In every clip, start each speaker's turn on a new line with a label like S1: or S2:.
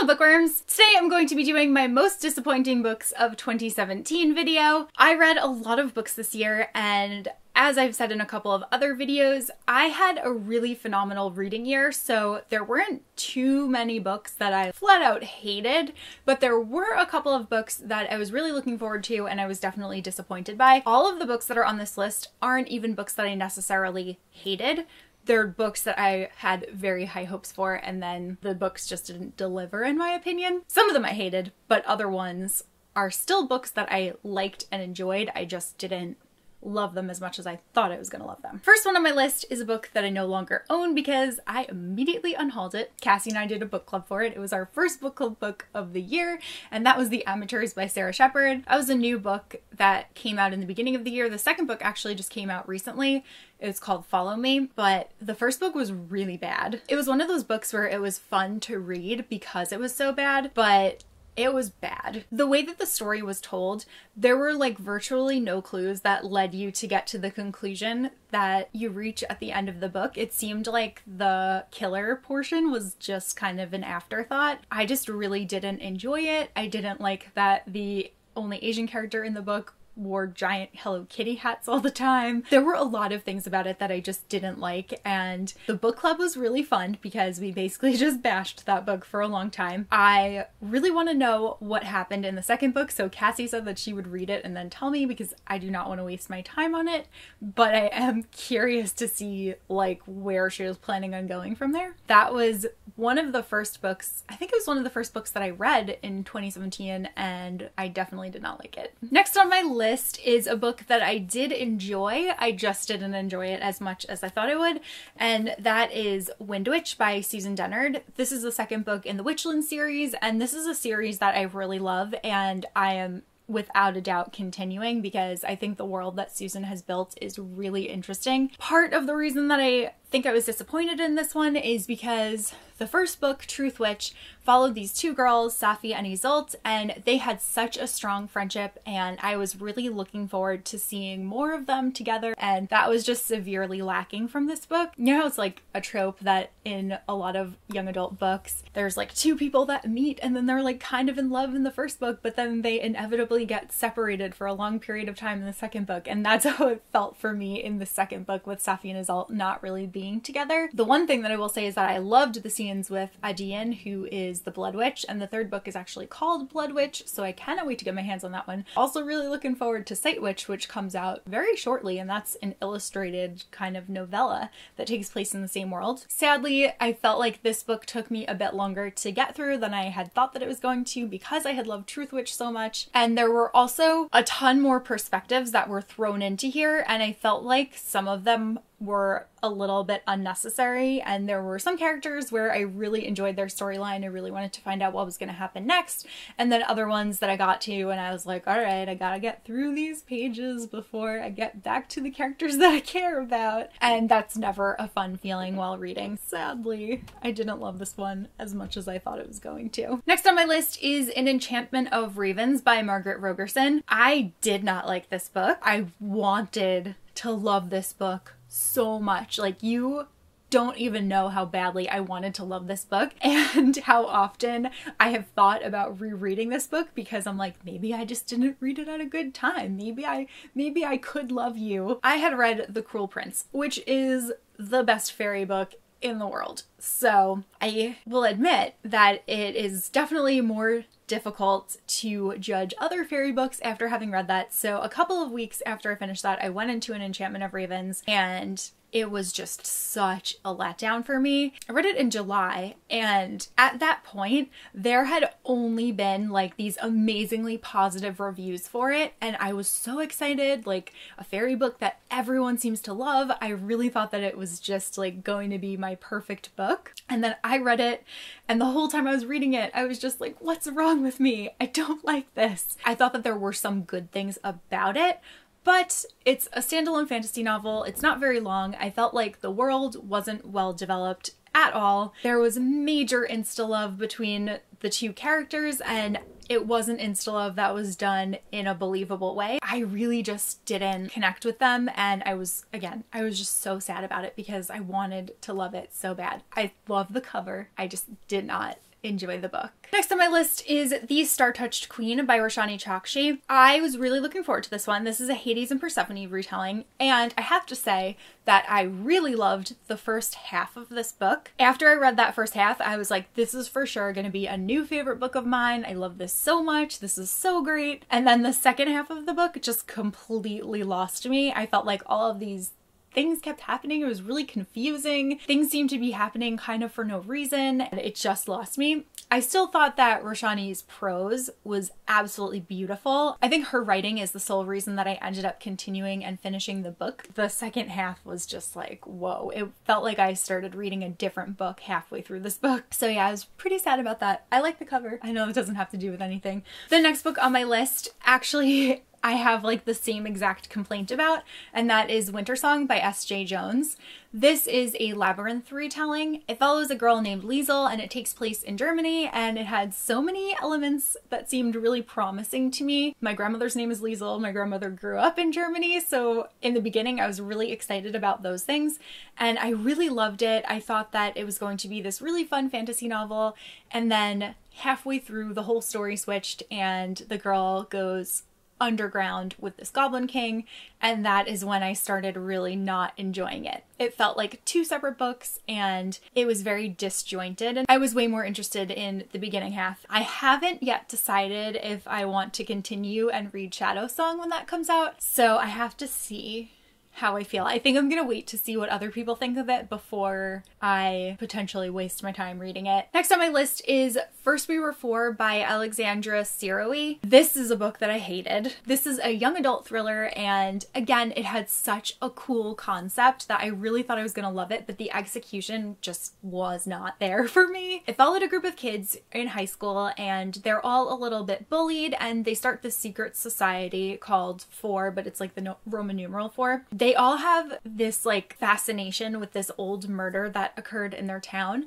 S1: Hello bookworms! Today I'm going to be doing my most disappointing books of 2017 video. I read a lot of books this year, and as I've said in a couple of other videos, I had a really phenomenal reading year, so there weren't too many books that I flat out hated, but there were a couple of books that I was really looking forward to and I was definitely disappointed by. All of the books that are on this list aren't even books that I necessarily hated. They're books that I had very high hopes for, and then the books just didn't deliver, in my opinion. Some of them I hated, but other ones are still books that I liked and enjoyed. I just didn't love them as much as I thought I was gonna love them. First one on my list is a book that I no longer own because I immediately unhauled it. Cassie and I did a book club for it. It was our first book club book of the year, and that was The Amateurs by Sarah Shepard. That was a new book that came out in the beginning of the year. The second book actually just came out recently. It's called Follow Me, but the first book was really bad. It was one of those books where it was fun to read because it was so bad, but it was bad. The way that the story was told, there were like virtually no clues that led you to get to the conclusion that you reach at the end of the book. It seemed like the killer portion was just kind of an afterthought. I just really didn't enjoy it. I didn't like that the only Asian character in the book wore giant Hello Kitty hats all the time. There were a lot of things about it that I just didn't like, and the book club was really fun because we basically just bashed that book for a long time. I really want to know what happened in the second book, so Cassie said that she would read it and then tell me because I do not want to waste my time on it, but I am curious to see like where she was planning on going from there. That was one of the first books, I think it was one of the first books that I read in 2017, and I definitely did not like it. Next on my list is a book that I did enjoy. I just didn't enjoy it as much as I thought I would, and that is Wind Witch by Susan Dennard. This is the second book in the Witchland series, and this is a series that I really love, and I am without a doubt continuing because I think the world that Susan has built is really interesting. Part of the reason that I think I was disappointed in this one is because the first book, Truth Witch, followed these two girls, Safi and Isolde, and they had such a strong friendship, and I was really looking forward to seeing more of them together, and that was just severely lacking from this book. You know, it's like a trope that in a lot of young adult books, there's like two people that meet and then they're like kind of in love in the first book, but then they inevitably get separated for a long period of time in the second book, and that's how it felt for me in the second book with Safi and Isolde not really being together. The one thing that I will say is that I loved the scenes with Adian, who is the Blood Witch, and the third book is actually called Blood Witch, so I cannot wait to get my hands on that one. Also really looking forward to Sight Witch, which comes out very shortly, and that's an illustrated kind of novella that takes place in the same world. Sadly, I felt like this book took me a bit longer to get through than I had thought that it was going to because I had loved Truth Witch so much, and there were also a ton more perspectives that were thrown into here, and I felt like some of them were a little bit unnecessary, and there were some characters where I really enjoyed their storyline. I really wanted to find out what was going to happen next, and then other ones that I got to and I was like, all right, I gotta get through these pages before I get back to the characters that I care about, and that's never a fun feeling while reading. Sadly, I didn't love this one as much as I thought it was going to. Next on my list is An Enchantment of Ravens by Margaret Rogerson. I did not like this book. I wanted to love this book so much. Like, you don't even know how badly I wanted to love this book and how often I have thought about rereading this book because I'm like, maybe I just didn't read it at a good time. Maybe I could love you. I had read The Cruel Prince, which is the best fairy book in the world. So I will admit that it is definitely more difficult to judge other fairy books after having read that. So a couple of weeks after I finished that, I went into An Enchantment of Ravens, and it was just such a letdown for me. I read it in July, and at that point, there had only been like these amazingly positive reviews for it, and I was so excited, like a fairy book that everyone seems to love. I really thought that it was just like going to be my perfect book. And then I read it, and the whole time I was reading it, I was just like, what's wrong with me? I don't like this. I thought that there were some good things about it, but it's a standalone fantasy novel. It's not very long. I felt like the world wasn't well developed at all. There was major insta-love between the two characters, and it wasn't insta-love that was done in a believable way. I really just didn't connect with them, and I was just so sad about it because I wanted to love it so bad. I love the cover. I just did not enjoy the book. Next on my list is The Star-Touched Queen by Roshani Chokshi. I was really looking forward to this one. This is a Hades and Persephone retelling, and I have to say that I really loved the first half of this book. After I read that first half, I was like, this is for sure going to be a new favorite book of mine. I love this so much. This is so great. And then the second half of the book just completely lost me. I felt like all of these things kept happening. It was really confusing. Things seemed to be happening kind of for no reason, and it just lost me. I still thought that Roshani's prose was absolutely beautiful. I think her writing is the sole reason that I ended up continuing and finishing the book. The second half was just like, whoa. It felt like I started reading a different book halfway through this book. So yeah, I was pretty sad about that. I like the cover. I know it doesn't have to do with anything. The next book on my list, actually, I have like the same exact complaint about, and that is Wintersong by S.J. Jones. This is a labyrinth retelling. It follows a girl named Liesel, and it takes place in Germany, and it had so many elements that seemed really promising to me. My grandmother's name is Liesel. My grandmother grew up in Germany, so in the beginning I was really excited about those things, and I really loved it. I thought that it was going to be this really fun fantasy novel, and then halfway through the whole story switched, and the girl goes underground with this Goblin King, and that is when I started really not enjoying it. It felt like two separate books, and it was very disjointed, and I was way more interested in the beginning half. I haven't yet decided if I want to continue and read Shadow Song when that comes out, so I have to see how I feel. I think I'm gonna wait to see what other people think of it before I potentially waste my time reading it. Next on my list is First We Were Four by Alexandra Sirowy. This is a book that I hated. This is a young adult thriller, and again, it had such a cool concept that I really thought I was gonna love it, but the execution just was not there for me. It followed a group of kids in high school, and they're all a little bit bullied, and they start this secret society called Four, but it's like the Roman numeral 4. They all have this like fascination with this old murder that occurred in their town.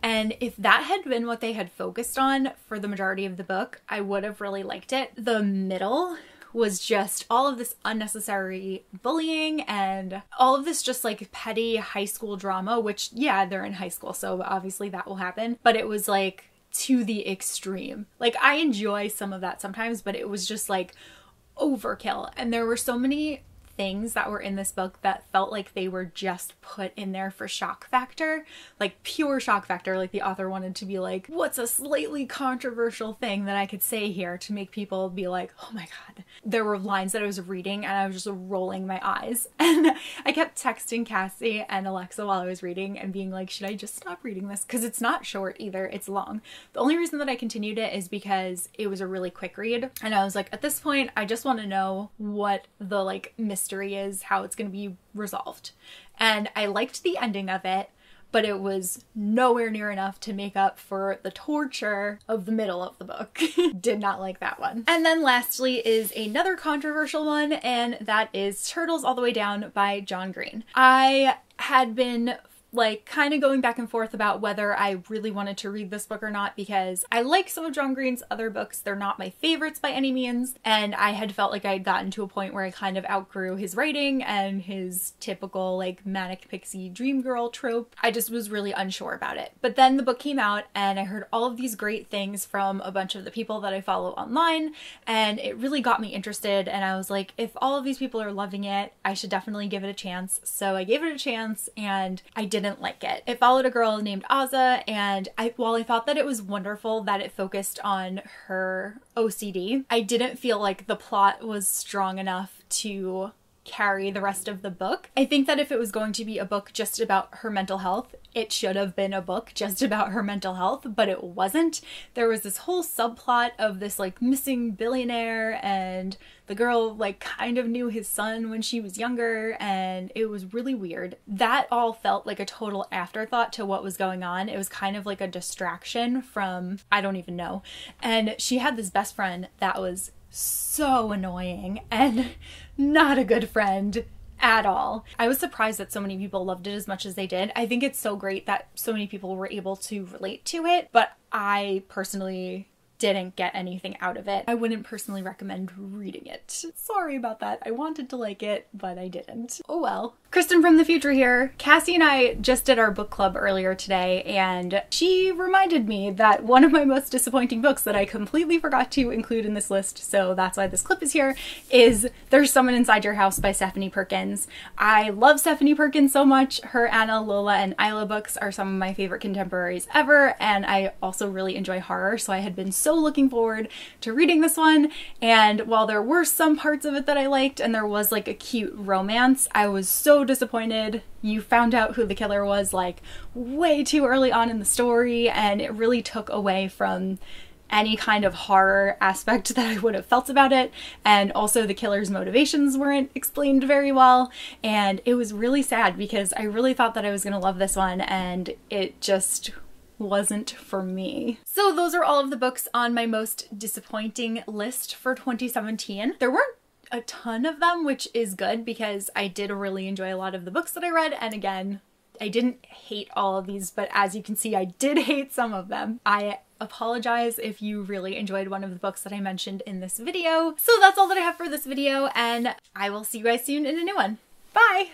S1: And if that had been what they had focused on for the majority of the book, I would have really liked it. The middle was just all of this unnecessary bullying and all of this just like petty high school drama, which yeah, they're in high school, so obviously that will happen. But it was like to the extreme. Like I enjoy some of that sometimes, but it was just like overkill. And there were so many things that were in this book that felt like they were just put in there for shock factor, like pure shock factor. Like the author wanted to be like, what's a slightly controversial thing that I could say here to make people be like, oh my god. There were lines that I was reading and I was just rolling my eyes, and I kept texting Cassie and Alexa while I was reading and being like, should I just stop reading this? Because it's not short either, it's long. The only reason that I continued it is because it was a really quick read, and I was like, at this point I just want to know what the like mystery is, how it's going to be resolved. And I liked the ending of it, but it was nowhere near enough to make up for the torture of the middle of the book. Did not like that one. And then lastly is another controversial one, and that is Turtles All the Way Down by John Green. I had been like kind of going back and forth about whether I really wanted to read this book or not, because I like some of John Green's other books. They're not my favorites by any means, and I had felt like I had gotten to a point where I kind of outgrew his writing and his typical like manic pixie dream girl trope. I just was really unsure about it. But then the book came out and I heard all of these great things from a bunch of the people that I follow online, and it really got me interested, and I was like, if all of these people are loving it, I should definitely give it a chance. So I gave it a chance, and I didn't like it. It followed a girl named Aza, and while I thought that it was wonderful that it focused on her OCD, I didn't feel like the plot was strong enough to carry the rest of the book. I think that if it was going to be a book just about her mental health, it should have been a book just about her mental health, but it wasn't. There was this whole subplot of this like missing billionaire, and the girl like kind of knew his son when she was younger, and it was really weird. That all felt like a total afterthought to what was going on. It was kind of like a distraction from, I don't even know. And she had this best friend that was so annoying and not a good friend at all. I was surprised that so many people loved it as much as they did. I think it's so great that so many people were able to relate to it, but I personally didn't get anything out of it. I wouldn't personally recommend reading it. Sorry about that. I wanted to like it, but I didn't. Oh well. Kristen from the future here. Cassie and I just did our book club earlier today, and she reminded me that one of my most disappointing books that I completely forgot to include in this list, so that's why this clip is here, is There's Someone Inside Your House by Stephanie Perkins. I love Stephanie Perkins so much. Her Anna, Lola, and Isla books are some of my favorite contemporaries ever, and I also really enjoy horror, so I had been so looking forward to reading this one, and while there were some parts of it that I liked, and there was like a cute romance, I was so disappointed. You found out who the killer was like way too early on in the story, and it really took away from any kind of horror aspect that I would have felt about it, and also the killer's motivations weren't explained very well, and it was really sad because I really thought that I was gonna love this one, and it just wasn't for me. So those are all of the books on my most disappointing list for 2017. There weren't a ton of them, which is good because I did really enjoy a lot of the books that I read, and again, I didn't hate all of these, but as you can see, I did hate some of them. I apologize if you really enjoyed one of the books that I mentioned in this video. So that's all that I have for this video, and I will see you guys soon in a new one. Bye!